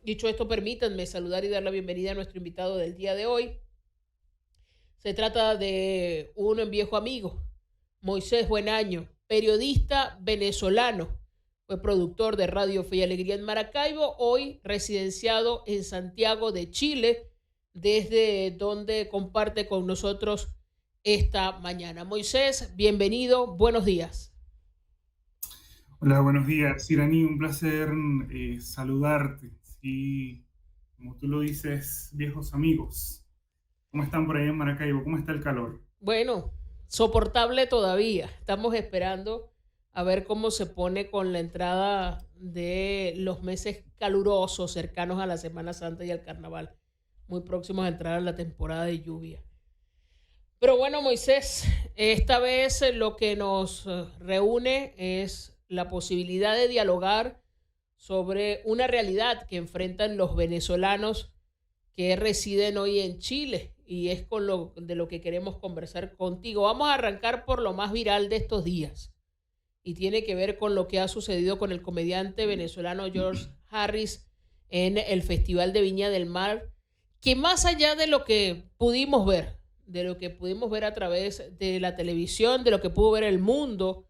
Dicho esto, permítanme saludar y dar la bienvenida a nuestro invitado del día de hoy. Se trata de un viejo amigo, Moisés Buenaño, periodista venezolano. Fue productor de Radio Fe y Alegría en Maracaibo, hoy residenciado en Santiago de Chile, desde donde comparte con nosotros esta mañana. Moisés, bienvenido, buenos días. Hola, buenos días, Irani. Un placer saludarte. Sí, como tú lo dices, viejos amigos. ¿Cómo están por ahí en Maracaibo? ¿Cómo está el calor? Bueno, soportable todavía. Estamos esperando a ver cómo se pone con la entrada de los meses calurosos cercanos a la Semana Santa y al Carnaval, muy próximos a entrar a la temporada de lluvia. Pero bueno, Moisés, esta vez lo que nos reúne es la posibilidad de dialogar sobre una realidad que enfrentan los venezolanos que residen hoy en Chile y es con de lo que queremos conversar contigo. Vamos a arrancar por lo más viral de estos días y tiene que ver con lo que ha sucedido con el comediante venezolano George Harris en el Festival de Viña del Mar, que más allá de lo que pudimos ver, de lo que pudimos ver a través de la televisión, de lo que pudo ver el mundo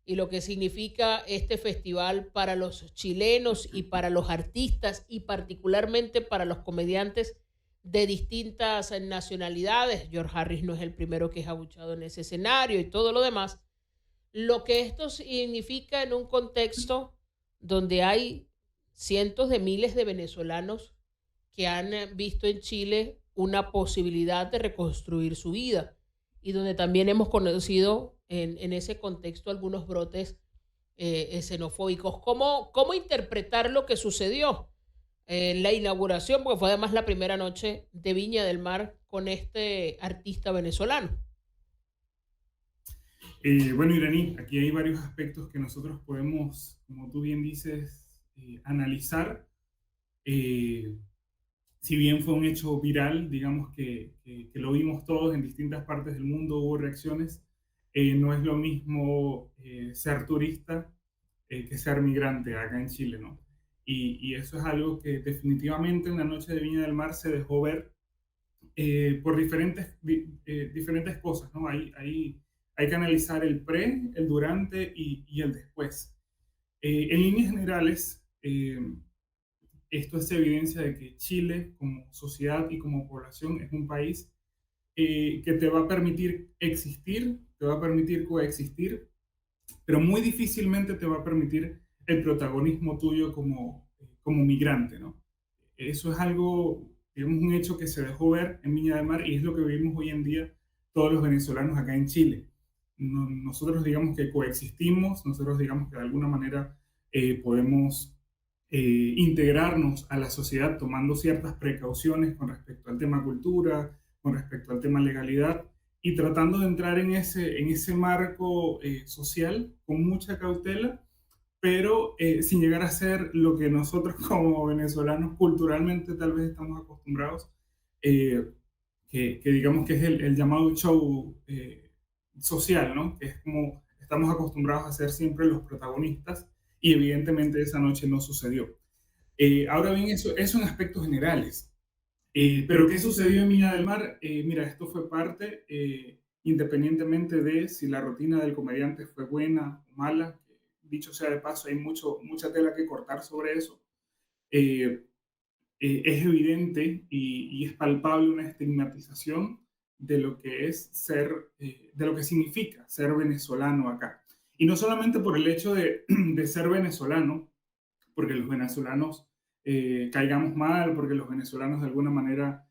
y lo que significa este festival para los chilenos y para los artistas y particularmente para los comediantes de distintas nacionalidades. George Harris no es el primero que es abuchado en ese escenario y todo lo demás. Lo que esto significa en un contexto donde hay cientos de miles de venezolanos que han visto en Chile una posibilidad de reconstruir su vida y donde también hemos conocido en ese contexto algunos brotes xenofóbicos. ¿Cómo interpretar lo que sucedió en la inauguración? Porque fue además la primera noche de Viña del Mar con este artista venezolano. Bueno, Irani, aquí hay varios aspectos que nosotros podemos, como tú bien dices, analizar. Eh, si bien fue un hecho viral, digamos que lo vimos todos en distintas partes del mundo, hubo reacciones, no es lo mismo ser turista que ser migrante acá en Chile, ¿no? Y eso es algo que definitivamente en la noche de Viña del Mar se dejó ver por diferentes cosas, ¿no? Hay que analizar el pre, el durante y el después. En líneas generales, esto es evidencia de que Chile como sociedad y como población es un país que te va a permitir existir, te va a permitir coexistir, pero muy difícilmente te va a permitir el protagonismo tuyo como migrante, ¿no? Eso es algo, digamos, un hecho que se dejó ver en Viña del Mar y es lo que vivimos hoy en día todos los venezolanos acá en Chile. Nosotros digamos que coexistimos, nosotros digamos que de alguna manera podemos integrarnos a la sociedad tomando ciertas precauciones con respecto al tema cultura, con respecto al tema legalidad y tratando de entrar en ese marco social con mucha cautela, pero sin llegar a ser lo que nosotros como venezolanos culturalmente tal vez estamos acostumbrados, eh, que digamos que es el llamado show social, ¿no? Que es como estamos acostumbrados a ser siempre los protagonistas y evidentemente esa noche no sucedió. Ahora bien, eso en aspectos generales. Pero ¿qué sucedió en Viña del Mar? Mira, esto fue parte, independientemente de si la rutina del comediante fue buena o mala. Dicho sea de paso, hay mucha tela que cortar sobre eso. Eh, es evidente y es palpable una estigmatización de lo que es de lo que significa ser venezolano acá. Y no solamente por el hecho de ser venezolano, porque los venezolanos caigamos mal, porque los venezolanos de alguna manera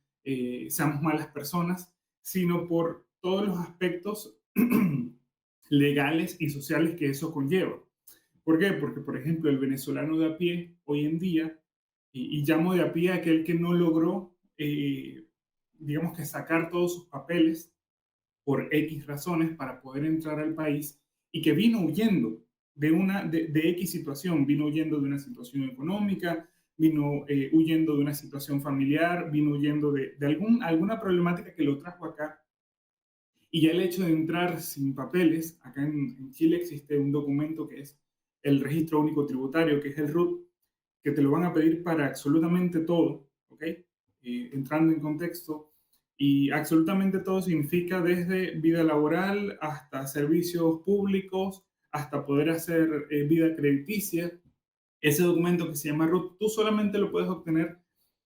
seamos malas personas, sino por todos los aspectos legales y sociales que eso conlleva. ¿Por qué? Porque, por ejemplo, el venezolano de a pie hoy en día, y llamo de a pie a aquel que no logró, digamos que sacar todos sus papeles por X razones para poder entrar al país y que vino huyendo de X situación, vino huyendo de una situación económica, vino huyendo de una situación familiar, vino huyendo de alguna problemática que lo trajo acá. Y ya el hecho de entrar sin papeles, acá en Chile existe un documento que es el Registro Único Tributario, que es el RUT, que te lo van a pedir para absolutamente todo, ¿ok? Entrando en contexto, y absolutamente todo significa desde vida laboral hasta servicios públicos, hasta poder hacer vida crediticia. Ese documento que se llama RUT, tú solamente lo puedes obtener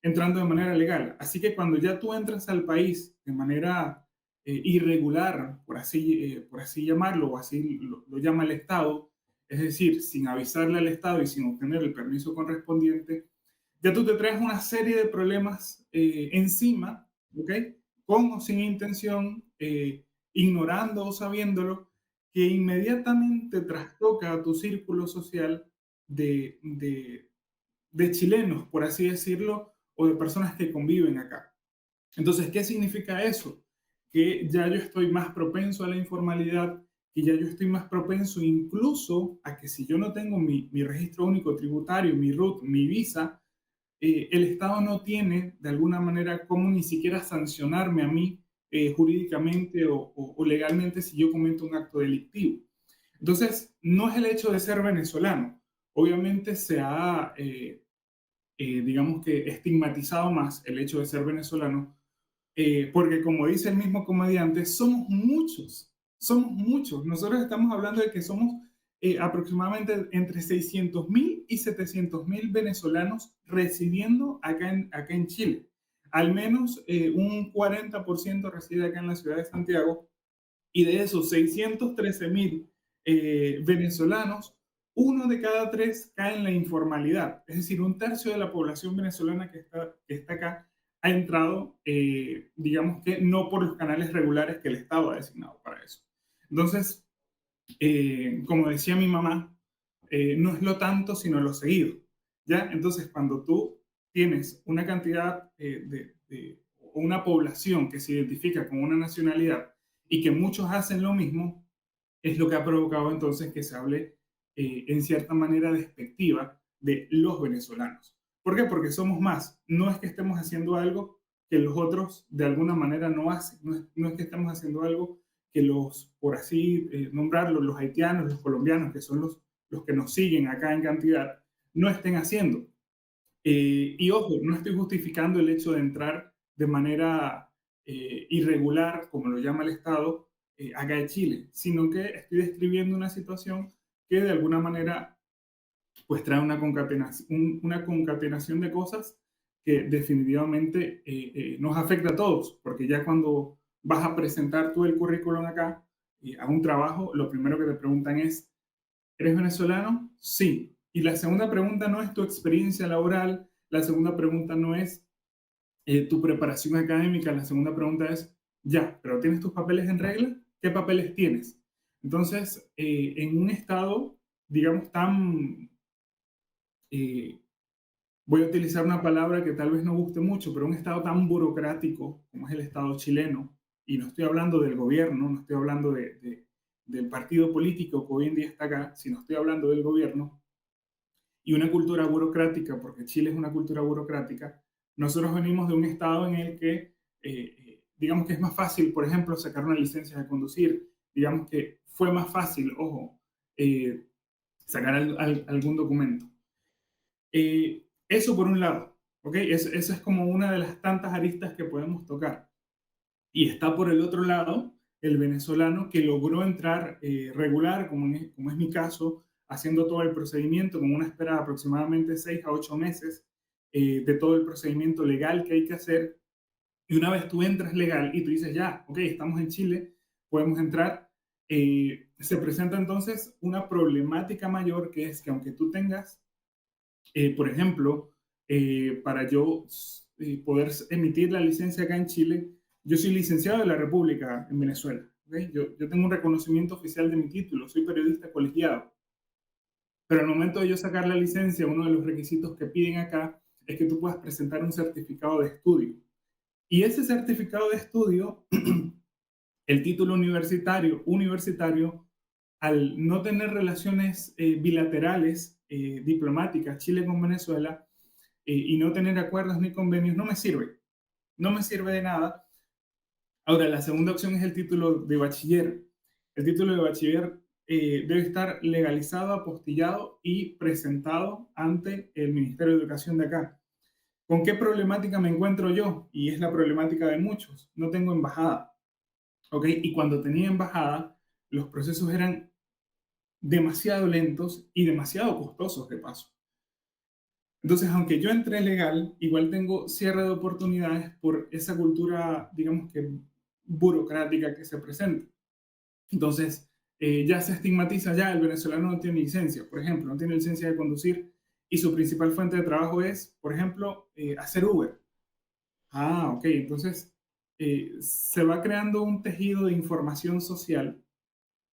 entrando de manera legal. Así que cuando ya tú entras al país de manera irregular, por así llamarlo, o así lo llama el Estado, es decir, sin avisarle al Estado y sin obtener el permiso correspondiente, ya tú te traes una serie de problemas encima, ¿ok? Con o sin intención, ignorando o sabiéndolo, que inmediatamente trastoca a tu círculo social de, de, de chilenos, por así decirlo, o de personas que conviven acá. Entonces, ¿qué significa eso? Que ya yo estoy más propenso a la informalidad, que ya yo estoy más propenso incluso a que si yo no tengo mi registro único tributario, mi RUT, mi visa, el Estado no tiene de alguna manera cómo ni siquiera sancionarme a mí jurídicamente o legalmente si yo cometo un acto delictivo. Entonces, no es el hecho de ser venezolano. Obviamente se ha, digamos que, estigmatizado más el hecho de ser venezolano, porque como dice el mismo comediante, somos muchos. Nosotros estamos hablando de que somos aproximadamente entre 600.000 y 700.000 venezolanos residiendo acá en Chile. Al menos un 40% reside acá en la ciudad de Santiago, y de esos 613.000 venezolanos, uno de cada tres cae en la informalidad. Es decir, un tercio de la población venezolana que está acá ha entrado, digamos que no por los canales regulares que el Estado ha designado para eso. Entonces, como decía mi mamá, no es lo tanto, sino lo seguido. ¿Ya? Entonces, cuando tú tienes una cantidad o una población que se identifica con una nacionalidad y que muchos hacen lo mismo, es lo que ha provocado entonces que se hable en cierta manera despectiva de los venezolanos. ¿Por qué? Porque somos más. No es que estemos haciendo algo que los otros de alguna manera no hacen. No es que estemos haciendo algo que los, por así nombrarlos, los haitianos, los colombianos, que son los que nos siguen acá en cantidad, no estén haciendo. Y ojo, no estoy justificando el hecho de entrar de manera irregular, como lo llama el Estado, acá en Chile, sino que estoy describiendo una situación que de alguna manera pues trae una concatenación de cosas que definitivamente nos afecta a todos, porque ya cuando vas a presentar tú el currículum acá a un trabajo, lo primero que te preguntan es, ¿eres venezolano? Sí. Y la segunda pregunta no es tu experiencia laboral, la segunda pregunta no es tu preparación académica, la segunda pregunta es, ya, pero ¿tienes tus papeles en regla? ¿Qué papeles tienes? Entonces, en un estado, digamos, tan, eh, voy a utilizar una palabra que tal vez no guste mucho, pero un estado tan burocrático como es el estado chileno, y no estoy hablando del gobierno, no estoy hablando del partido político que hoy en día está acá, sino estoy hablando del gobierno, y una cultura burocrática, porque Chile es una cultura burocrática. Nosotros venimos de un estado en el que, digamos que es más fácil, por ejemplo, sacar una licencia de conducir, digamos que fue más fácil, ojo, eh, sacar algún documento. Eso por un lado, ¿ok? Eso es como una de las tantas aristas que podemos tocar. Y está por el otro lado el venezolano que logró entrar regular, como es mi caso, haciendo todo el procedimiento con una espera de aproximadamente 6 a 8 meses de todo el procedimiento legal que hay que hacer. Y una vez tú entras legal y tú dices, ya, ok, estamos en Chile, podemos entrar, se presenta entonces una problemática mayor, que es que aunque tú tengas, por ejemplo, para yo poder emitir la licencia acá en Chile, yo soy licenciado de la República en Venezuela. ¿Okay? Yo tengo un reconocimiento oficial de mi título, soy periodista colegiado. Pero al momento de yo sacar la licencia, uno de los requisitos que piden acá es que tú puedas presentar un certificado de estudio. Y ese certificado de estudio, el título universitario, al no tener relaciones bilaterales, diplomáticas, Chile con Venezuela, y no tener acuerdos ni convenios, no me sirve. No me sirve de nada. Ahora, la segunda opción es el título de bachiller. El título de bachiller debe estar legalizado, apostillado y presentado ante el Ministerio de Educación de acá. ¿Con qué problemática me encuentro yo? Y es la problemática de muchos. No tengo embajada, ¿ok? Y cuando tenía embajada, los procesos eran demasiado lentos y demasiado costosos de paso. Entonces, aunque yo entré legal, igual tengo cierre de oportunidades por esa cultura, digamos que burocrática que se presenta. Entonces, ya se estigmatiza, ya el venezolano no tiene licencia, por ejemplo, no tiene licencia de conducir y su principal fuente de trabajo es, por ejemplo, hacer Uber. Ah, ok, entonces se va creando un tejido de información social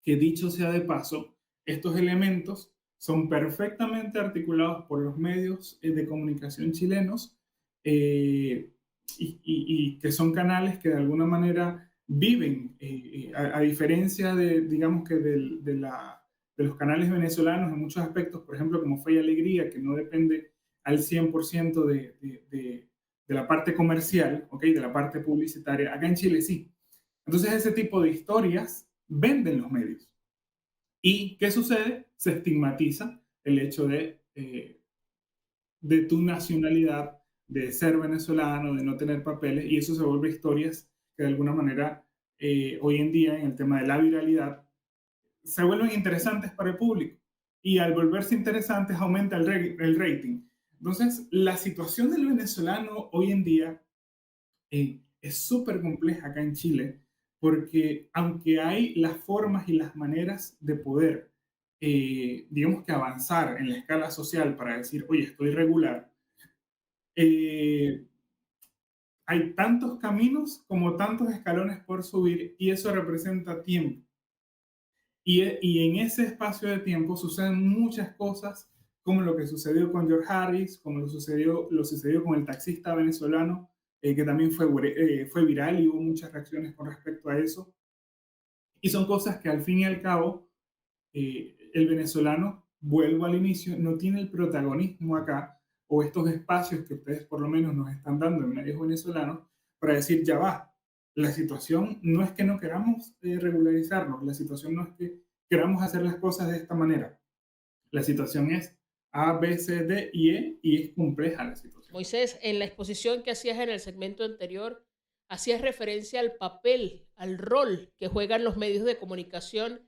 que, dicho sea de paso, estos elementos son perfectamente articulados por los medios de comunicación chilenos, eh, y que son canales que de alguna manera viven, a diferencia de, digamos que de los canales venezolanos en muchos aspectos, por ejemplo, como Fe y Alegría, que no depende al 100% de la parte comercial, ¿okay? De la parte publicitaria. Acá en Chile sí. Entonces ese tipo de historias venden los medios. ¿Y qué sucede? Se estigmatiza el hecho de tu nacionalidad, de ser venezolano, de no tener papeles, y eso se vuelve historias que de alguna manera, hoy en día en el tema de la viralidad se vuelven interesantes para el público. Y al volverse interesantes aumenta el rating. Entonces, la situación del venezolano hoy en día es súper compleja acá en Chile, porque aunque hay las formas y las maneras de poder, digamos que avanzar en la escala social para decir, oye, estoy regular, eh, hay tantos caminos como tantos escalones por subir y eso representa tiempo. Y en ese espacio de tiempo suceden muchas cosas, como lo que sucedió con George Harris, como lo sucedió con el taxista venezolano, que también fue viral y hubo muchas reacciones con respecto a eso. Y son cosas que al fin y al cabo, el venezolano, vuelvo al inicio, no tiene el protagonismo acá, o estos espacios que ustedes por lo menos nos están dando en medios venezolanos, para decir, ya va, la situación no es que no queramos regularizarnos, la situación no es que queramos hacer las cosas de esta manera, la situación es A, B, C, D y E, y es compleja la situación. Moisés, en la exposición que hacías en el segmento anterior, hacías referencia al papel, al rol que juegan los medios de comunicación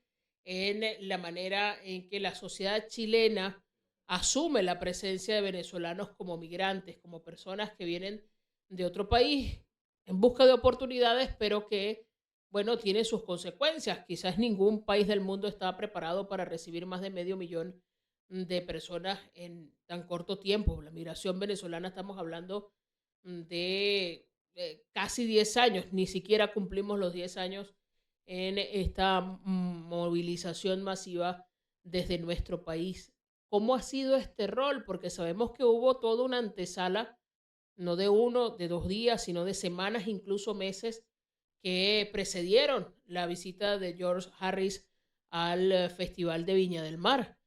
en la manera en que la sociedad chilena asume la presencia de venezolanos como migrantes, como personas que vienen de otro país en busca de oportunidades, pero que, bueno, tiene sus consecuencias. Quizás ningún país del mundo estaba preparado para recibir más de medio millón de personas en tan corto tiempo. La migración venezolana, estamos hablando de casi 10 años, ni siquiera cumplimos los 10 años en esta movilización masiva desde nuestro país. ¿Cómo ha sido este rol? Porque sabemos que hubo toda una antesala, no de uno, de 2 días, sino de semanas, incluso meses, que precedieron la visita de George Harris al Festival de Viña del Mar.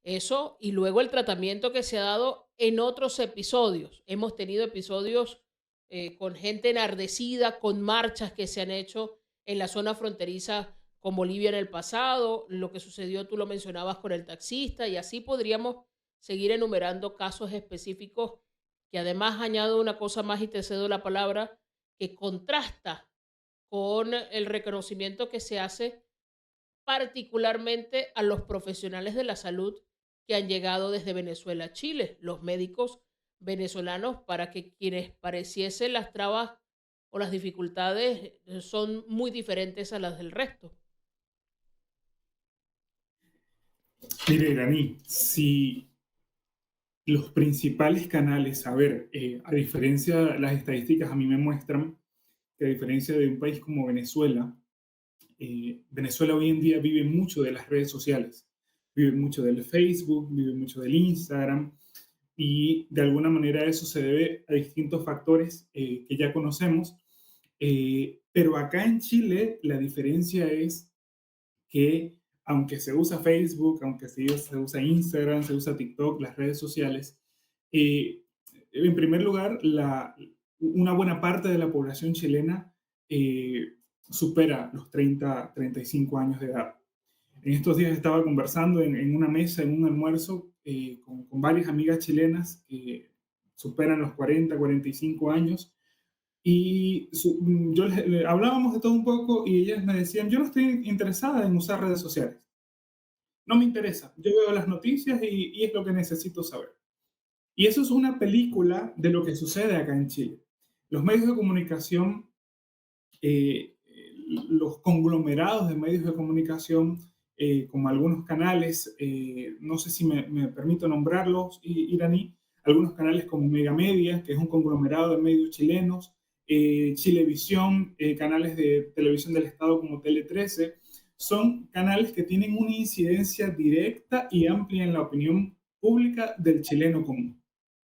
Eso, y luego el tratamiento que se ha dado en otros episodios. Hemos tenido episodios con gente enardecida, con marchas que se han hecho en la zona fronteriza con Bolivia en el pasado, lo que sucedió, tú lo mencionabas, con el taxista, y así podríamos seguir enumerando casos específicos que además añado una cosa más y te cedo la palabra, que contrasta con el reconocimiento que se hace particularmente a los profesionales de la salud que han llegado desde Venezuela a Chile, los médicos venezolanos, para que quienes pareciesen las trabas o las dificultades son muy diferentes a las del resto. Mire, Dani, si los principales canales, a ver, a diferencia, las estadísticas a mí me muestran que a diferencia de un país como Venezuela, Venezuela hoy en día vive mucho de las redes sociales, vive mucho del Facebook, vive mucho del Instagram, y de alguna manera eso se debe a distintos factores que ya conocemos. Pero acá en Chile la diferencia es que aunque se usa Facebook, aunque se usa Instagram, se usa TikTok, las redes sociales, eh, en primer lugar, una buena parte de la población chilena supera los 30, 35 años de edad. En estos días estaba conversando en una mesa, en un almuerzo, con varias amigas chilenas que superan los 40, 45 años. Y hablábamos de todo un poco y ellas me decían, yo no estoy interesada en usar redes sociales, no me interesa, yo veo las noticias y es lo que necesito saber. Y eso es una película de lo que sucede acá en Chile. Los medios de comunicación, los conglomerados de medios de comunicación, como algunos canales, no sé si me permito nombrarlos, Iraní, algunos canales como Mega Media, que es un conglomerado de medios chilenos, Chilevisión, canales de televisión del Estado como Tele 13, son canales que tienen una incidencia directa y amplia en la opinión pública del chileno común.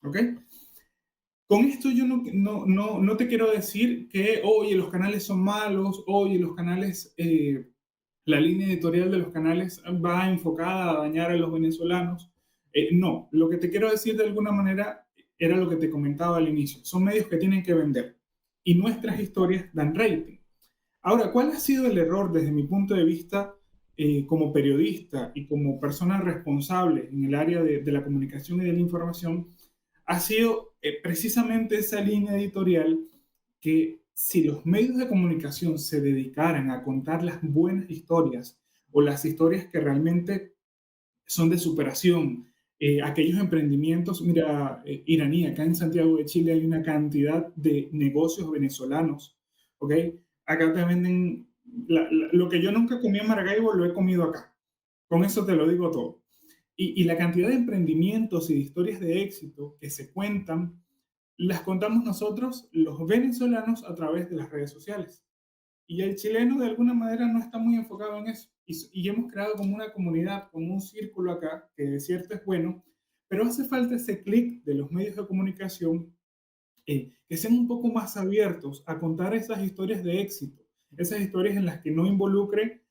¿Ok? Con esto yo no te quiero decir que, oye, los canales son malos, oye, los canales, la línea editorial de los canales va enfocada a dañar a los venezolanos. No, lo que te quiero decir de alguna manera era lo que te comentaba al inicio. Son medios que tienen que vender y nuestras historias dan rating. Ahora, ¿cuál ha sido el error desde mi punto de vista como periodista y como persona responsable en el área de la comunicación y de la información? Ha sido precisamente esa línea editorial que si los medios de comunicación se dedicaran a contar las buenas historias o las historias que realmente son de superación, aquellos emprendimientos, mira, Iraní, acá en Santiago de Chile hay una cantidad de negocios venezolanos, ¿ok? Acá te venden, lo que yo nunca comí en Maracaibo lo he comido acá, con eso te lo digo todo. Y la cantidad de emprendimientos y de historias de éxito que se cuentan, las contamos nosotros, los venezolanos, a través de las redes sociales. Y el chileno de alguna manera no está muy enfocado en eso. Y hemos creado como una comunidad, como un círculo acá, que de cierto es bueno, pero hace falta ese clic de los medios de comunicación que sean un poco más abiertos a contar esas historias de éxito, esas historias en las que no involucre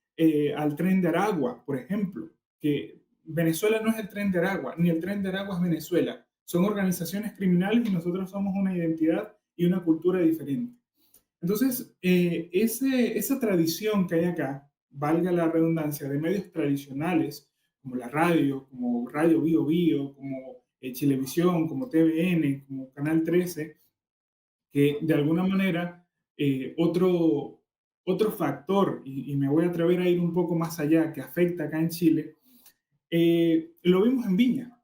al tren de Aragua, por ejemplo, que Venezuela no es el tren de Aragua, ni el tren de Aragua es Venezuela. Son organizaciones criminales y nosotros somos una identidad y una cultura diferente. Entonces, esa tradición que hay acá, valga la redundancia, de medios tradicionales, como la radio, como Radio Bio Bio, como Chilevisión, como TVN, como Canal 13, que de alguna manera otro factor, y me voy a atrever a ir un poco más allá, que afecta acá en Chile, lo vimos en Viña,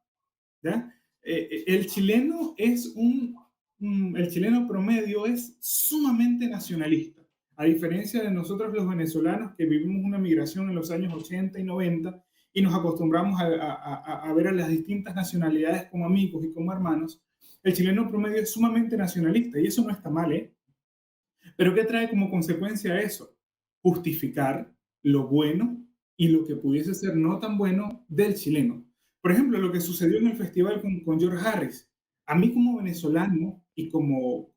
¿ya? El chileno el chileno promedio es sumamente nacionalista, a diferencia de nosotros los venezolanos que vivimos una migración en los años 80 y 90 y nos acostumbramos a ver a las distintas nacionalidades como amigos y como hermanos. El chileno promedio es sumamente nacionalista y eso no está mal, ¿eh? Pero ¿qué trae como consecuencia eso? Justificar lo bueno y lo que pudiese ser no tan bueno del chileno. Por ejemplo, lo que sucedió en el festival con George Harris. A mí como venezolano y como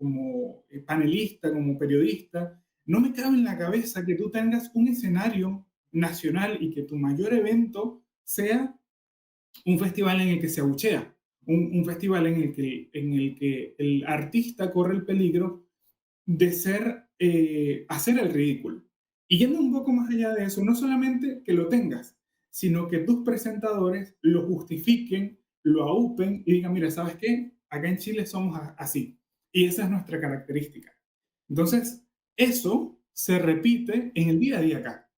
panelista, como periodista, no me cabe en la cabeza que tú tengas un escenario nacional y que tu mayor evento sea un festival en el que se abuchea, un festival en el que el artista corre el peligro de hacer el ridículo. Y yendo un poco más allá de eso, no solamente que lo tengas, sino que tus presentadores lo justifiquen, lo aupen y digan, mira, ¿sabes qué? Acá en Chile somos así. Y esa es nuestra característica. Entonces, eso se repite en el día a día acá.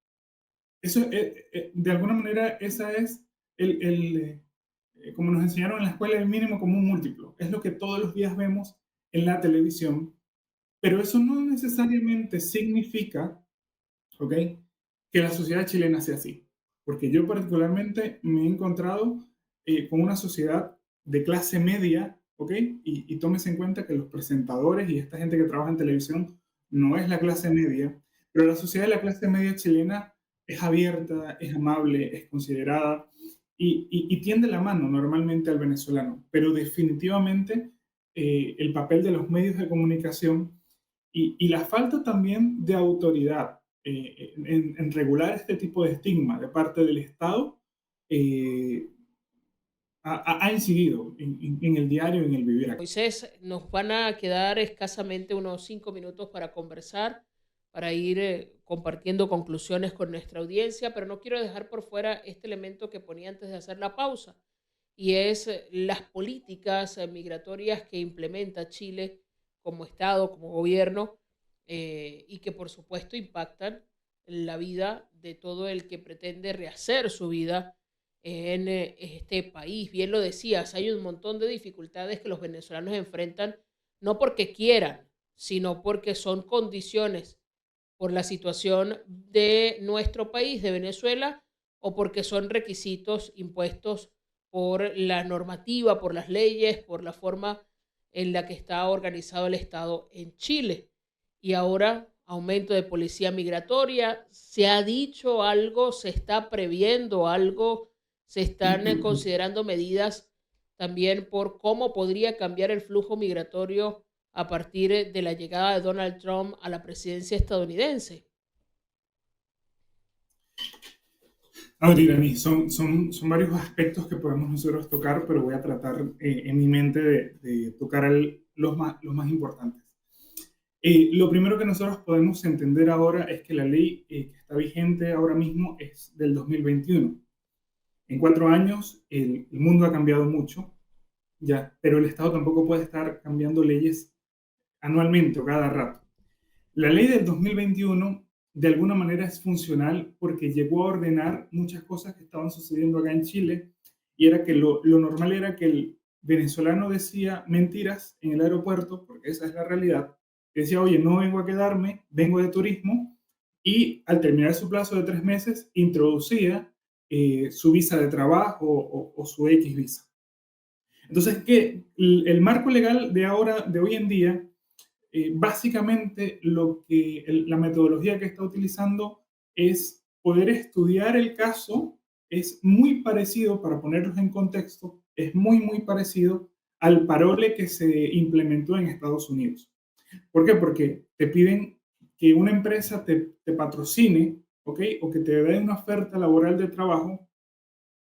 Eso, de alguna manera, esa es como nos enseñaron en la escuela, el mínimo común múltiplo. Es lo que todos los días vemos en la televisión, pero eso no necesariamente significa, ¿ok?, que la sociedad chilena sea así. Porque yo particularmente me he encontrado con una sociedad de clase media, ¿ok? Y tómese en cuenta que los presentadores y esta gente que trabaja en televisión no es la clase media, pero la sociedad de la clase media chilena es abierta, es amable, es considerada y tiende la mano normalmente al venezolano. Pero definitivamente el papel de los medios de comunicación y la falta también de autoridad en regular este tipo de estigma de parte del Estado eh, ha incidido en el diario, en el vivir acá. Moisés, nos van a quedar escasamente unos 5 minutos para conversar, para ir compartiendo conclusiones con nuestra audiencia, pero no quiero dejar por fuera este elemento que ponía antes de hacer la pausa, y es las políticas migratorias que implementa Chile como Estado, como gobierno, y que por supuesto impactan la vida de todo el que pretende rehacer su vida en este país. Bien lo decías, hay un montón de dificultades que los venezolanos enfrentan, no porque quieran, sino porque son condiciones por la situación de nuestro país, de Venezuela, o porque son requisitos impuestos por la normativa, por las leyes, por la forma en la que está organizado el Estado en Chile. Y ahora, aumento de policía migratoria, ¿se ha dicho algo? ¿Se está previendo algo? ¿Se están considerando medidas también por cómo podría cambiar el flujo migratorio a partir de la llegada de Donald Trump a la presidencia estadounidense? A ver, Irani, son varios aspectos que podemos nosotros tocar, pero voy a tratar en mi mente de tocar los más importantes. Lo primero que nosotros podemos entender ahora es que la ley que está vigente ahora mismo es del 2021. En 4 años el mundo ha cambiado mucho, ya, pero el Estado tampoco puede estar cambiando leyes anualmente o cada rato. La ley del 2021 de alguna manera es funcional porque llegó a ordenar muchas cosas que estaban sucediendo acá en Chile, y era que lo normal era que el venezolano decía mentiras en el aeropuerto, porque esa es la realidad, decía, oye, no vengo a quedarme, vengo de turismo, y al terminar su plazo de 3 meses introducía su visa de trabajo o su X visa. Entonces, que el marco legal de ahora, de hoy en día, básicamente la metodología que está utilizando es poder estudiar el caso. Es muy parecido, para ponerlos en contexto, es muy parecido al parole que se implementó en Estados Unidos. ¿Por qué? Porque te piden que una empresa te patrocine, ¿ok? O que te dé una oferta laboral de trabajo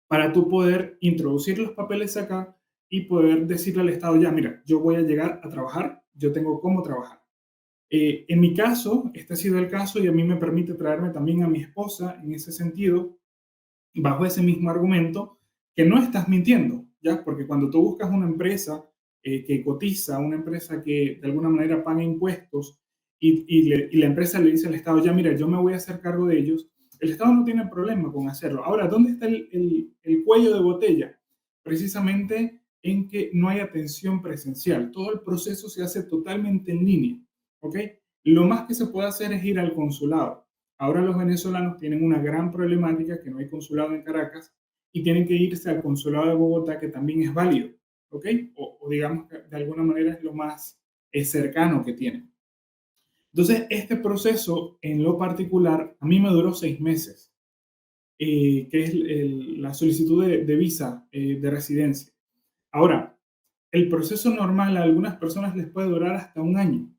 para tú poder introducir los papeles acá y poder decirle al Estado, ya, mira, yo voy a llegar a trabajar, yo tengo cómo trabajar. En mi caso, este ha sido el caso, y a mí me permite traerme también a mi esposa en ese sentido, bajo ese mismo argumento, que no estás mintiendo, ¿ya? Porque cuando tú buscas una empresa que cotiza, una empresa que de alguna manera paga impuestos, y la empresa le dice al Estado, ya mira, yo me voy a hacer cargo de ellos, el Estado no tiene problema con hacerlo. Ahora, ¿dónde está el cuello de botella? Precisamente en que no hay atención presencial. Todo el proceso se hace totalmente en línea, ¿ok? Lo más que se puede hacer es ir al consulado. Ahora los venezolanos tienen una gran problemática, que no hay consulado en Caracas, y tienen que irse al consulado de Bogotá, que también es válido, ¿ok? O digamos que de alguna manera es lo más cercano que tienen. Entonces, este proceso en lo particular a mí me duró 6 meses, que es la solicitud de visa de residencia. Ahora, el proceso normal a algunas personas les puede durar hasta un año,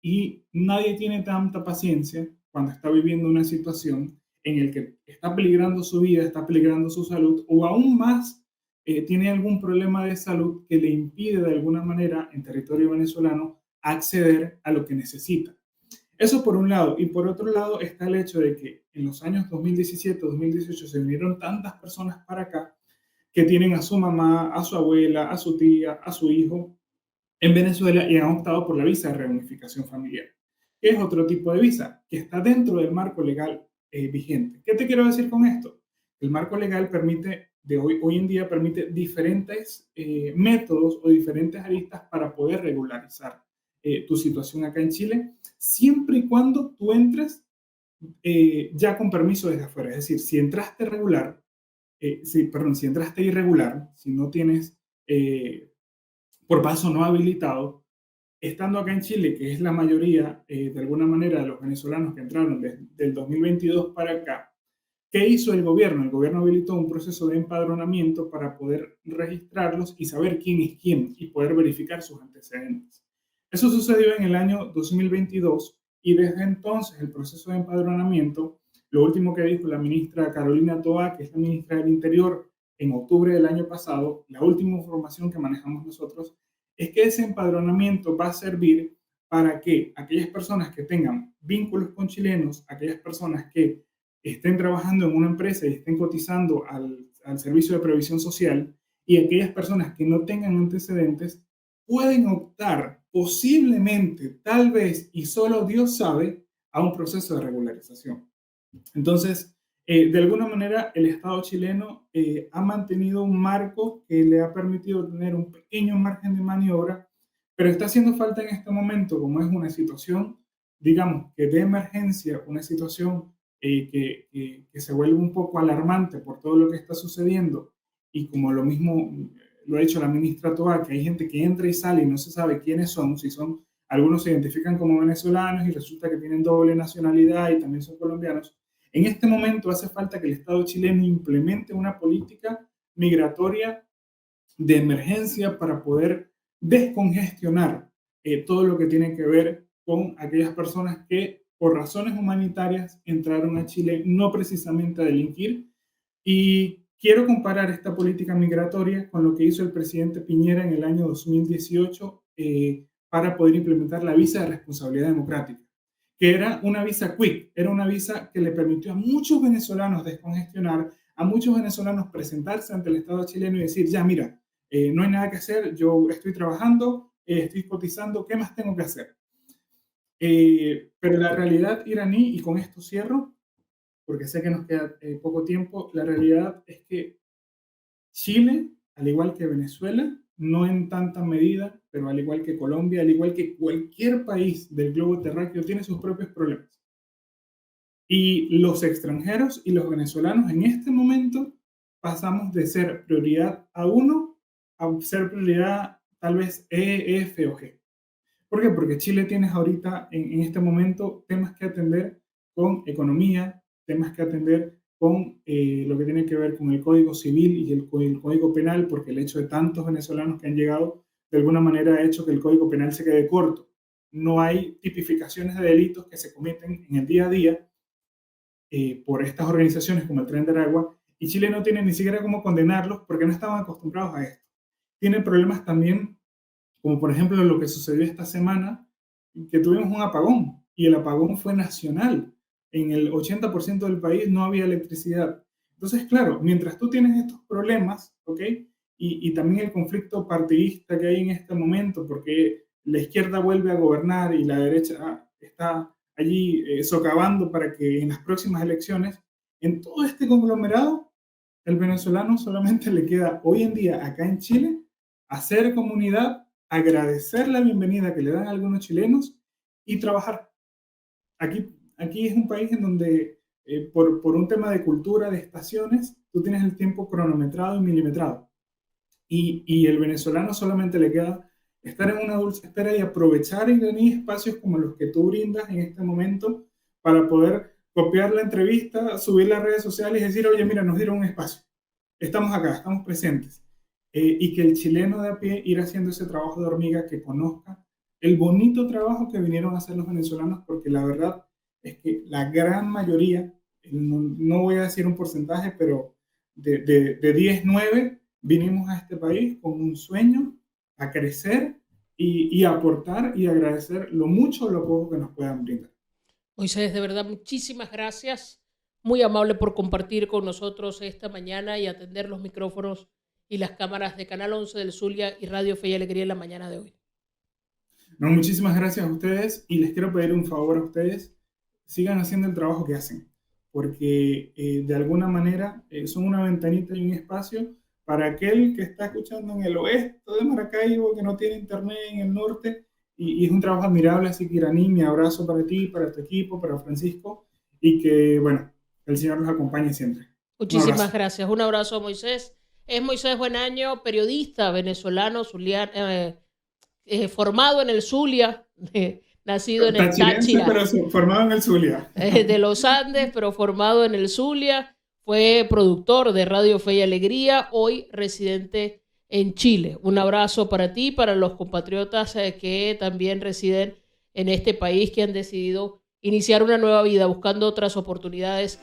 y nadie tiene tanta paciencia cuando está viviendo una situación en la que está peligrando su vida, está peligrando su salud, o aún más, tiene algún problema de salud que le impide de alguna manera en territorio venezolano acceder a lo que necesita. Eso por un lado. Y por otro lado está el hecho de que en los años 2017, 2018 se vinieron tantas personas para acá que tienen a su mamá, a su abuela, a su tía, a su hijo en Venezuela, y han optado por la visa de reunificación familiar, que es otro tipo de visa que está dentro del marco legal vigente. ¿Qué te quiero decir con esto? El marco legal permite, hoy en día, permite diferentes métodos o diferentes aristas para poder regularizar tu situación acá en Chile, siempre y cuando tú entres ya con permiso desde afuera. Es decir, si entraste regular, si entraste irregular, si no tienes por paso no habilitado, estando acá en Chile, que es la mayoría de alguna manera de los venezolanos que entraron desde el 2022 para acá, ¿qué hizo el gobierno? El gobierno habilitó un proceso de empadronamiento para poder registrarlos y saber quién es quién y poder verificar sus antecedentes. Eso sucedió en el año 2022, y desde entonces el proceso de empadronamiento, lo último que dijo la ministra Carolina Toa, que es la ministra del Interior, en octubre del año pasado, la última información que manejamos nosotros, es que ese empadronamiento va a servir para que aquellas personas que tengan vínculos con chilenos, aquellas personas que estén trabajando en una empresa y estén cotizando al servicio de previsión social, y aquellas personas que no tengan antecedentes pueden optar posiblemente, tal vez, y solo Dios sabe, a un proceso de regularización. Entonces, de alguna manera, el Estado chileno ha mantenido un marco que le ha permitido tener un pequeño margen de maniobra, pero está haciendo falta en este momento, como es una situación, digamos, que de emergencia, una situación que se vuelve un poco alarmante por todo lo que está sucediendo, y como lo mismo lo ha hecho la ministra Toa, que hay gente que entra y sale y no se sabe quiénes son, si son, algunos se identifican como venezolanos y resulta que tienen doble nacionalidad y también son colombianos. En este momento hace falta que el Estado chileno implemente una política migratoria de emergencia para poder descongestionar todo lo que tiene que ver con aquellas personas que por razones humanitarias entraron a Chile, no precisamente a delinquir. Y quiero comparar esta política migratoria con lo que hizo el presidente Piñera en el año 2018 para poder implementar la visa de responsabilidad democrática, que era una visa quick, era una visa que le permitió a muchos venezolanos descongestionar, a muchos venezolanos presentarse ante el Estado chileno y decir, ya mira, no hay nada que hacer, yo estoy trabajando, estoy cotizando, ¿qué más tengo que hacer? Pero la realidad iraní, y con esto cierro, porque sé que nos queda poco tiempo, la realidad es que Chile, al igual que Venezuela, no en tanta medida, pero al igual que Colombia, al igual que cualquier país del globo terráqueo, tiene sus propios problemas. Y los extranjeros y los venezolanos en este momento pasamos de ser prioridad A1 a ser prioridad tal vez E, F o G. ¿Por qué? Porque Chile tienes ahorita, en este momento, temas que atender con economía, temas que atender con lo que tiene que ver con el Código Civil y el Código Penal, porque el hecho de tantos venezolanos que han llegado, de alguna manera ha hecho que el Código Penal se quede corto. No hay tipificaciones de delitos que se cometen en el día a día por estas organizaciones como el Tren de Aragua, y Chile no tiene ni siquiera cómo condenarlos porque no estaban acostumbrados a esto. Tienen problemas también, como por ejemplo lo que sucedió esta semana, que tuvimos un apagón, y el apagón fue nacional. En el 80% del país no había electricidad. Entonces, claro, mientras tú tienes estos problemas, ¿ok? Y también el conflicto partidista que hay en este momento, porque la izquierda vuelve a gobernar y la derecha está allí socavando para que en las próximas elecciones, en todo este conglomerado, el venezolano solamente le queda hoy en día acá en Chile hacer comunidad, agradecer la bienvenida que le dan a algunos chilenos y trabajar. Aquí es un país en donde por un tema de cultura, de estaciones, tú tienes el tiempo cronometrado y milimetrado. Y el venezolano solamente le queda estar en una dulce espera y aprovechar y tener espacios como los que tú brindas en este momento para poder copiar la entrevista, subir las redes sociales y decir, oye, mira, nos dieron un espacio. Estamos acá, estamos presentes. Y que el chileno de a pie ir haciendo ese trabajo de hormiga, que conozca el bonito trabajo que vinieron a hacer los venezolanos, porque la verdad es que la gran mayoría, no voy a decir un porcentaje, pero de 10, 9 vinimos a este país con un sueño, a crecer y aportar y agradecer lo mucho o lo poco que nos puedan brindar. Moisés, de verdad, muchísimas gracias. Muy amable por compartir con nosotros esta mañana y atender los micrófonos y las cámaras de Canal 11 del Zulia y Radio Fe y Alegría en la mañana de hoy. No, muchísimas gracias a ustedes, y les quiero pedir un favor a ustedes: sigan haciendo el trabajo que hacen, porque de alguna manera son una ventanita y un espacio para aquel que está escuchando en el oeste de Maracaibo, que no tiene internet en el norte, y es un trabajo admirable. Así que, Iraní, mi abrazo para ti, para tu equipo, para Francisco, y que, bueno, el Señor los acompañe siempre. Muchísimas gracias. Un abrazo a Moisés. Es Moisés Buenaño, periodista venezolano, formado en el Zulia, nacido en el Táchira. Pero formado en el Zulia. De los Andes, pero formado en el Zulia. Fue productor de Radio Fe y Alegría, hoy residente en Chile. Un abrazo para ti, para los compatriotas que también residen en este país, que han decidido iniciar una nueva vida buscando otras oportunidades